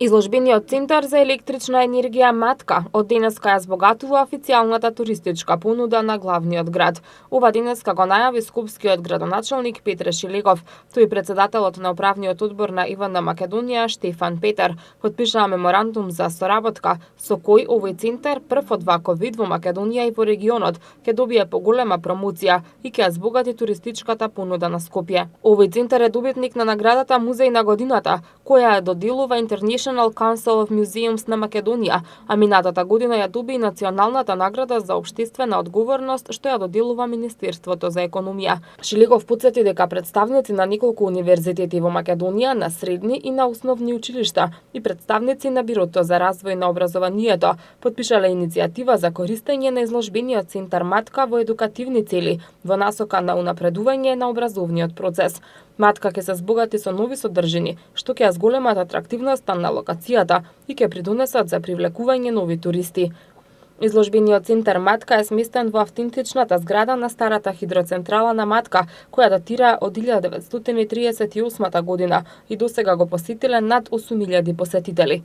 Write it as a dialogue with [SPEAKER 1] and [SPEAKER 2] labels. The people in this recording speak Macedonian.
[SPEAKER 1] Изложбениот центар за електрична енергија Матка од денеска ја збогатува официјалната туристичка понуда на главниот град. Ова денеска го најави скопскиот градоначалник Петре Шилегов. Тој председателот на управниот одбор на ИВН Македонија Штефан Петер потпишаа меморандум за соработка со кој овој центар прв од ваков вид во Македонија и во регионот ќе добие поголема промоција и ќе ја збогати туристичката понуда на Скопје. Овој центар е добитник на наградата Музеј на годината, која ја доделува International Council of Museums на Македонија, а минатата година ја доби и националната награда за општествена одговорност што ја доделува Министерството за економија. Шилегов потсети дека представници на неколку универзитети во Македонија, на средни и на основни училишта и представници на Бирото за развој на образованието потпишале иницијатива за користење на изложбениот центар Матка во едукативни цели во насока на унапредување на образовниот процес. Матка ќе се збогати со нови содржини, што ќе ја зголемат атрактивноста на локацијата и ќе придонесат за привлекување нови туристи. Изложбениот центар Матка е сместен во автентичната зграда на старата хидроцентрала на Матка, која датира од 1938 година и досега го посетиле над 8000 посетители.